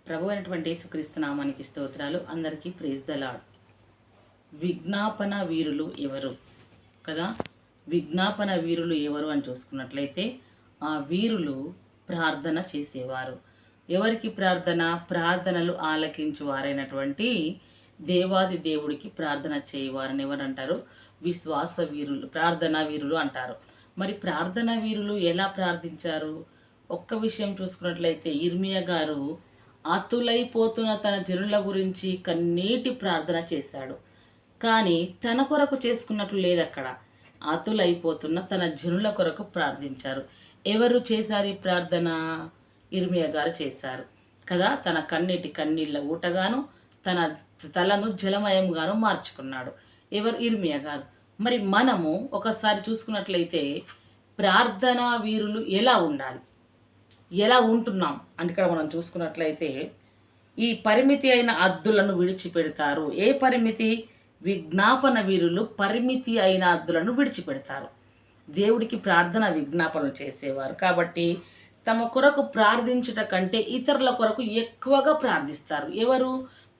ప్రభు అయినటువంటి యేసుక్రీస్తు నామానికి స్తోత్రాలు. అందరికీ ప్రైజ్ ద లార్డ్. విజ్ఞాపన వీరులు ఎవరు కదా? విజ్ఞాపన వీరులు ఎవరు అని చూసుకున్నట్లయితే ఆ వీరులు ప్రార్థన చేసేవారు. ఎవరికి ప్రార్థనలు ఆలకించు వారైనటువంటి దేవాది దేవుడికి ప్రార్థన చేయవారని ఎవరంటారు? విశ్వాస వీరులు, ప్రార్థనా వీరులు అంటారు. మరి ప్రార్థనా వీరులు ఎలా ప్రార్థించారు? ఒక్క విషయం చూసుకున్నట్లయితే ఇర్మియా గారు ఆతులైపోతున్న తన జనుల గురించి కన్నీటి ప్రార్థన చేశాడు. కానీ తన కొరకు చేసుకున్నట్లు లేదు. అక్కడ ఆతులైపోతున్న తన జనుల కొరకు ప్రార్థించారు. ఎవరు చేశారు ఈ ప్రార్థన? ఇర్మియా గారు చేశారు కదా. తన కన్నీళ్ళ ఊటగాను తన తలను జలమయంగాను మార్చుకున్నాడు. ఎవరు? ఇర్మియా గారు. మరి మనము ఒకసారి చూసుకున్నట్లయితే ప్రార్థనా వీరులు ఎలా ఉండాలి, ఎలా ఉంటున్నాం అంటే ఇక్కడ మనం చూసుకున్నట్లయితే ఈ పరిమితి అయిన అద్దులను విడిచిపెడతారు. ఏ పరిమితి? విజ్ఞాపన వీరులు పరిమితి అయిన అద్దులను విడిచిపెడతారు. దేవుడికి ప్రార్థన విజ్ఞాపనలు చేసేవారు కాబట్టి తమ కొరకు ప్రార్థించుట కంటే ఇతరుల కొరకు ఎక్కువగా ప్రార్థిస్తారు. ఎవరు?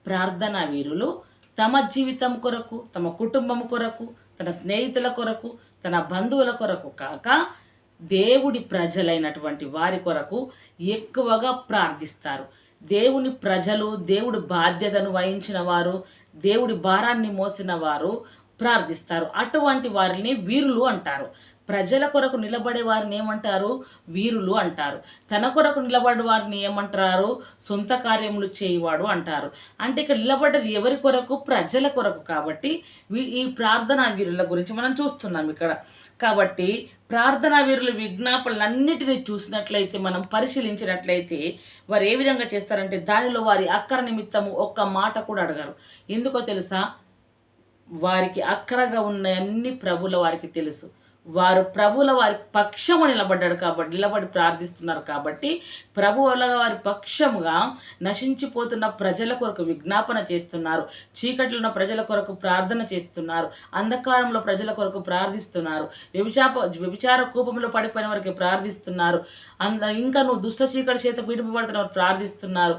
ప్రార్థనా వీరులు తమ జీవితం కొరకు, తమ కుటుంబం కొరకు, తన స్నేహితుల కొరకు, తన బంధువుల కొరకు కాక దేవుడి ప్రజలైనటువంటి వారి కొరకు ఎక్కువగా ప్రార్థిస్తారు. దేవుని ప్రజలు, దేవుడి బాధ్యతను వహించిన వారు, దేవుడి భారాన్ని మోసిన వారు ప్రార్థిస్తారు. అటువంటి వారిని వీరులు అంటారు. ప్రజల కొరకు నిలబడే వారిని ఏమంటారు? వీరులు అంటారు. తన కొరకు నిలబడే వారిని ఏమంటారు? సొంత కార్యములు చేయవాడు అంటారు. అంటే ఇక్కడ నిలబడ్డది ఎవరి కొరకు? ప్రజల కొరకు. కాబట్టి ఈ ప్రార్థనా వీరుల గురించి మనం చూస్తున్నాం ఇక్కడ. కాబట్టి ప్రార్థనా వీరుల విజ్ఞాపనలన్నిటినీ చూసినట్లయితే, మనం పరిశీలించినట్లయితే వారు ఏ విధంగా చేస్తారంటే దానిలో వారి అక్కర నిమిత్తము ఒక్క మాట కూడా అడగరు. ఎందుకో తెలుసా? వారికి అక్కరగా ఉన్న అన్ని ప్రభుల వారికి తెలుసు. వారు ప్రభువుల వారి పక్షము నిలబడి ప్రార్థిస్తున్నారు కాబట్టి ప్రభువుల వారి పక్షముగా నశించిపోతున్న ప్రజల కొరకు విజ్ఞాపన చేస్తున్నారు. చీకట్లో ఉన్న ప్రజల కొరకు ప్రార్థన చేస్తున్నారు. అంధకారంలో ప్రజల కొరకు ప్రార్థిస్తున్నారు. వ్యభిచార కూపంలో పడిపోయిన వారికి ప్రార్థిస్తున్నారు. ఇంకా నువ్వు దుష్ట చీకటి చేత పీడింపబడుతున్న వారు ప్రార్థిస్తున్నారు.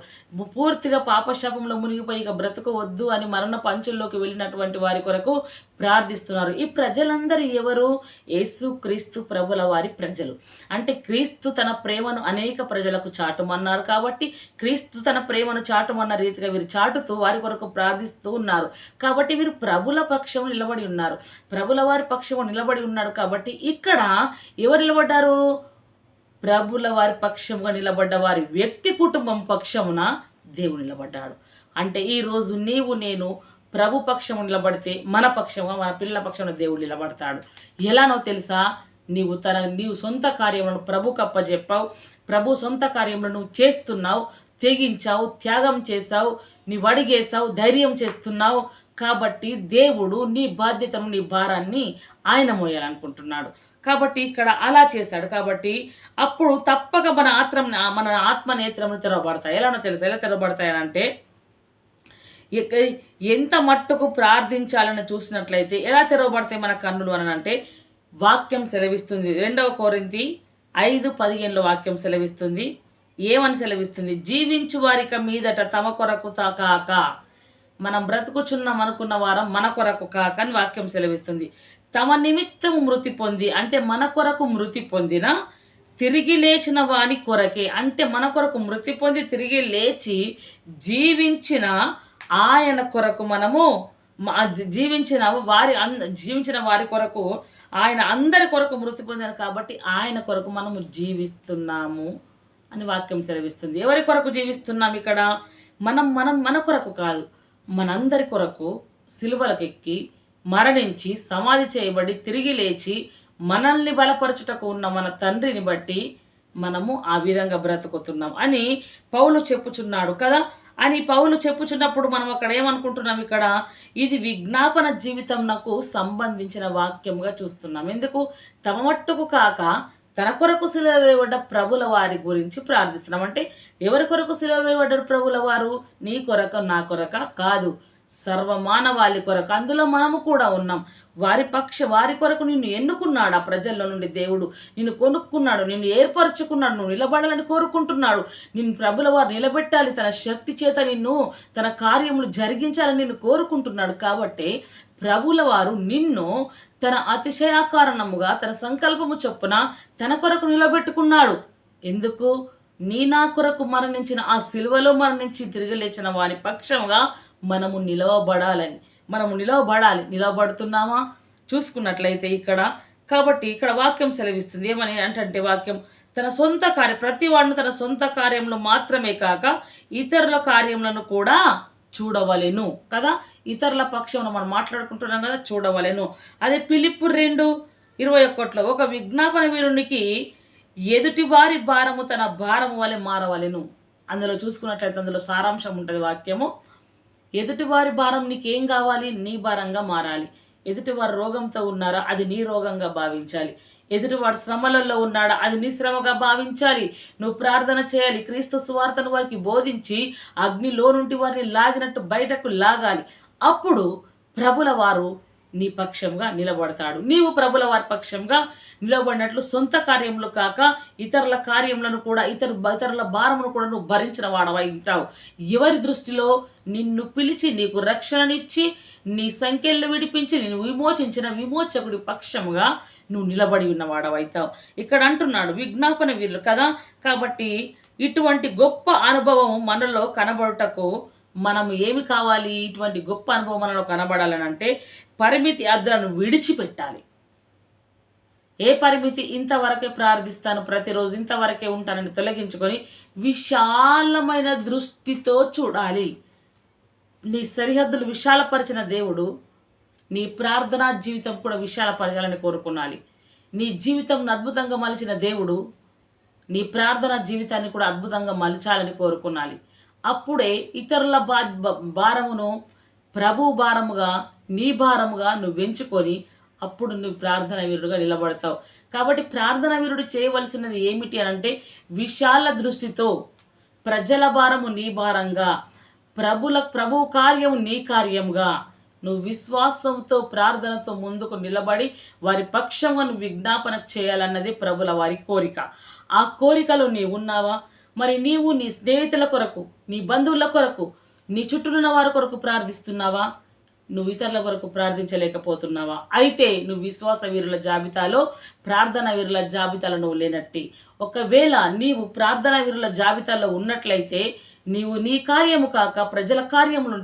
పూర్తిగా పాపశాపంలో మునిగిపోయి ఇక బ్రతకవద్దు అని మరణ పంచుల్లోకి వెళ్ళినటువంటి వారి కొరకు ప్రార్థిస్తున్నారు. ఈ ప్రజలందరూ ఎవరు? యేసు క్రీస్తు ప్రభుల వారి ప్రజలు. అంటే క్రీస్తు తన ప్రేమను అనేక ప్రజలకు చాటుమన్నారు కాబట్టి క్రీస్తు తన ప్రేమను చాటుమన్న రీతిగా వీరు చాటుతూ వారి కొరకు ప్రార్థిస్తూ ఉన్నారు. కాబట్టి వీరు ప్రభుల పక్షము నిలబడి ఉన్నారు. ప్రభుల వారి పక్షము నిలబడి ఉన్నాడు కాబట్టి ఇక్కడ ఎవరు నిలబడ్డారు? ప్రభుల వారి పక్షముగా నిలబడ్డ వారి వ్యక్తి కుటుంబం పక్షమున దేవుడు నిలబడ్డాడు. అంటే ఈరోజు నీవు నేను ప్రభు పక్షము నిలబడితే మన పక్షంగా, మన పిల్లల పక్షంలో దేవుడు నిలబడతాడు. ఎలానో తెలుసా? నీవు సొంత కార్యములను ప్రభుకు అప్పజెప్పావు. ప్రభు సొంత కార్యములను నువ్వు చేస్తున్నావు, తెగించావు, త్యాగం చేశావు, నీవు అడిగేశావు, ధైర్యం చేస్తున్నావు. కాబట్టి దేవుడు నీ బాధ్యతను, నీ భారాన్ని ఆయన మోయాలనుకుంటున్నాడు. కాబట్టి ఇక్కడ అలా చేశాడు. కాబట్టి అప్పుడు తప్పక మన ఆత్మ నేత్రములు తెరవబడతాయి. ఎలానో తెలుసా? ఎలా తెరవబడతాయనంటే ఎంత మట్టుకు ప్రార్థించాలని చూసినట్లయితే ఎలా తెరవబడతాయి మన కన్నులు అని అంటే వాక్యం సెలవిస్తుంది. 2 కొరింథీ 5:15 వాక్యం సెలవిస్తుంది. ఏమని సెలవిస్తుంది? జీవించు వారిక మీదట తమ కొరకు కాక, మనం బ్రతుకుచున్నాం అనుకున్న వారం మన కొరకు కాక అని వాక్యం సెలవిస్తుంది. తమ నిమిత్తము మృతి పొంది, అంటే మన కొరకు మృతి పొందిన తిరిగి లేచిన వాని కొరకే, అంటే మన కొరకు మృతి పొంది తిరిగి లేచి జీవించిన ఆయన కొరకు మనము జీవించిన వారి కొరకు, ఆయన అందరి కొరకు మృతి పొందాను కాబట్టి ఆయన కొరకు మనము జీవిస్తున్నాము అని వాక్యం సెలవిస్తుంది. ఎవరి కొరకు జీవిస్తున్నాం ఇక్కడ? మన కొరకు కాదు, మనందరి కొరకు సిలువలకెక్కి మరణించి సమాధి చేయబడి తిరిగి లేచి మనల్ని బలపరచుటకు ఉన్న మన తండ్రిని బట్టి మనము ఆ విధంగా బ్రతుకుతున్నాం అని పౌలు చెప్పుచున్నాడు కదా. అని పౌలు చెప్పుచున్నప్పుడు మనం అక్కడ ఏమనుకుంటున్నాం? ఇక్కడ ఇది విజ్ఞాపన జీవితంకు సంబంధించిన వాక్యంగా చూస్తున్నాం. ఎందుకు? తమ మట్టుకు కాక తన కొరకు సిలువ వేయబడ్డ ప్రభుల వారి గురించి ప్రార్థిస్తున్నాం. అంటే ఎవరి కొరకు సిలువ వేయబడ్డారు ప్రభుల వారు? నీ కొరకు, నా కొరక కాదు, సర్వమానవాళి కొరకు. అందులో మనము కూడా ఉన్నాం. వారి కొరకు నిన్ను ఎన్నుకున్నాడు. ఆ ప్రజల్లో నుండి దేవుడు నిన్ను కొనుక్కున్నాడు, నిన్ను ఏర్పరచుకున్నాడు. నువ్వు నిలబడాలని కోరుకుంటున్నాడు. నిన్ను ప్రభుల వారు నిలబెట్టాలి, తన శక్తి చేత నిన్ను తన కార్యములు జరిగించాలని నిన్ను కోరుకుంటున్నాడు. కాబట్టి ప్రభుల వారు నిన్ను తన అతిశయాకారణముగా తన సంకల్పము చొప్పున తన కొరకు నిలబెట్టుకున్నాడు. ఎందుకు? నా కొరకు మరణించిన, ఆ సిలువలో మరణించి తిరిగి లేచిన వాని పక్షముగా మనము నిలవబడాలని. మనము నిలవబడుతున్నామా చూసుకున్నట్లయితే ఇక్కడ. కాబట్టి ఇక్కడ వాక్యం సెలవిస్తుంది. ఏమని అంటే వాక్యం తన సొంత ప్రతి వాడిని తన సొంత కార్యంలో మాత్రమే కాక ఇతరుల కార్యములను కూడా చూడవలెను కదా. ఇతరుల పక్షంలో మనం మాట్లాడుకుంటున్నాం కదా, చూడవలెను. అదే ఫిలిప్పు 2:21 ఒక విజ్ఞాపన వీరునికి ఎదుటి వారి భారము తన భారము వలె మారవలెను. అందులో చూసుకున్నట్లయితే అందులో సారాంశం ఉంటుంది వాక్యము. ఎదుటివారి భారం నీకేం కావాలి? నీ భారంగా మారాలి. ఎదుటివారు రోగంతో ఉన్నారా? అది నీ రోగంగా భావించాలి. ఎదుటివాడు శ్రమలలో ఉన్నాడా? అది నీ శ్రమగా భావించాలి. నువ్వు ప్రార్థన చేయాలి. క్రీస్తు సువార్తను వారికి బోధించి అగ్నిలో నుండి వారిని లాగినట్టు బయటకు లాగాలి. అప్పుడు ప్రభుల వారు నీ పక్షంగా నిలబడతాడు. నీవు ప్రభుల వారి పక్షంగా నిలబడినట్లు సొంత కార్యములు కాక ఇతరుల కార్యములను కూడా ఇతరుల భారమును కూడా నువ్వు భరించిన వాడవై ఉంటావు. ఎవరి దృష్టిలో నిన్ను పిలిచి నీకు రక్షణనిచ్చి నీ సంఖ్యలు విడిపించి నిన్ను విమోచించిన విమోచకుడి పక్షముగా నువ్వు నిలబడి ఉన్నవాడవైతావు. ఇక్కడ అంటున్నాడు విజ్ఞాపన వీరులు కదా. కాబట్టి ఇటువంటి గొప్ప అనుభవం మనలో కనబడుటకు మనము ఏమి కావాలి? ఇటువంటి గొప్ప అనుభవం మనలో కనబడాలని అంటే పరిమితి అద్దులను విడిచిపెట్టాలి. ఏ పరిమితి? ఇంతవరకే ప్రార్థిస్తాను, ప్రతిరోజు ఇంతవరకే ఉంటానని తొలగించుకొని విశాలమైన దృష్టితో చూడాలి. నీ సరిహద్దులు విశాలపరిచిన దేవుడు నీ ప్రార్థనా జీవితం కూడా విశాలపరచాలని కోరుకున్నాలి. నీ జీవితం అద్భుతంగా మలిచిన దేవుడు నీ ప్రార్థనా జీవితాన్ని కూడా అద్భుతంగా మలచాలని కోరుకున్నాలి. అప్పుడే ఇతరుల భారమును ప్రభు భారముగా నీ భారముగా నువ్వు ఎంచుకొని అప్పుడు నువ్వు ప్రార్థన వీరుడుగా నిలబడతావు. కాబట్టి ప్రార్థన వీరుడు చేయవలసినది ఏమిటి అని అంటే విశాల దృష్టితో ప్రజల భారము నీ భారంగా, ప్రభు కార్యము నీ కార్యముగా నువ్వు విశ్వాసంతో ప్రార్థనతో ముందుకు నిలబడి వారి పక్షంగా నువ్వు విజ్ఞాపన చేయాలన్నది ప్రభుల వారి కోరిక. ఆ కోరికలో నీవు ఉన్నావా? మరి నీవు నీ స్నేహితుల కొరకు, నీ బంధువుల కొరకు, నీ చుట్టూనున్న వారి కొరకు ప్రార్థిస్తున్నావా? నువ్వు ఇతరుల కొరకు ప్రార్థించలేకపోతున్నావా? అయితే నువ్వు విశ్వాస వీరుల జాబితాలో, ప్రార్థనా వీరుల జాబితాలో నువ్వు లేనట్టి. ఒకవేళ నీవు ప్రార్థనా వీరుల జాబితాలో ఉన్నట్లయితే నీవు నీ కార్యము కాక ప్రజల కార్యములను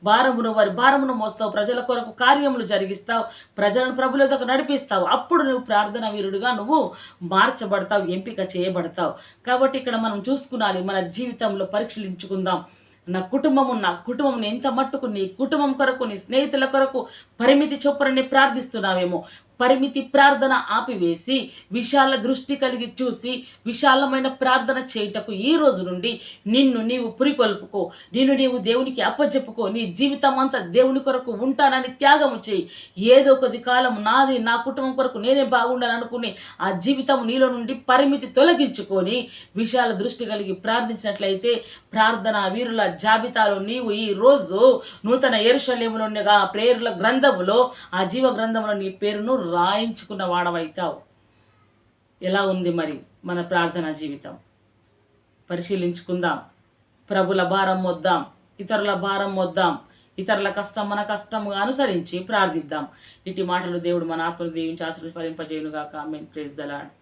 వారి భారమును మోస్తావు, ప్రజల కొరకు కార్యములు జరిగిస్తావు, ప్రజలను ప్రభుల దగ్గర నడిపిస్తావు. అప్పుడు నువ్వు ప్రార్థనా వీరుడుగా నువ్వు మార్చబడతావు, ఎంపిక చేయబడతావు. కాబట్టి ఇక్కడ మనం చూసుకున్నాలి, మన జీవితంలో పరీక్షించుకుందాం. నా కుటుంబం ఎంత మట్టుకు నీ కుటుంబం కొరకు, నీ స్నేహితుల కొరకు పరిమితి చొప్పున ప్రార్థిస్తున్నావేమో. పరిమితి ప్రార్థన ఆపివేసి విశాల దృష్టి కలిగి చూసి విశాలమైన ప్రార్థన చేయుటకు ఈ రోజు నుండి నిన్ను నీవు పురికొల్పుకో, నిన్ను నీవు దేవునికి అప్పచెప్పుకో. నీ జీవితం అంతా దేవుని కొరకు ఉంటానని త్యాగము చేయి. ఏదో కొద్ది కాలం నాది, నా కుటుంబం కొరకు నేనే బాగుండాలని అనుకుని ఆ జీవితం నీలో నుండి పరిమితి తొలగించుకొని విశాల దృష్టి కలిగి ప్రార్థించినట్లయితే ప్రార్థన వీరుల జాబితాలో నీవు ఈ రోజు నూతన యెరూషలేములోని ఆ ప్రేరుల గ్రంథములో, ఆ జీవ గ్రంథంలో నీ పేరును రాయించుకున్న వాడవైతావు. ఎలా ఉంది మరి మన ప్రార్థనా జీవితం? పరిశీలించుకుందాం. ప్రభుల భారం మోద్దాం, ఇతరుల భారం మోద్దాం, ఇతరుల కష్టం మన కష్టముగా అనుసరించి ప్రార్థిద్దాం. ఇటు మాటలు దేవుడు మన ఆత్మను దీవించి ఆశీర్వదింపజేయునుగాక. ఆమేన్. Praise the lord.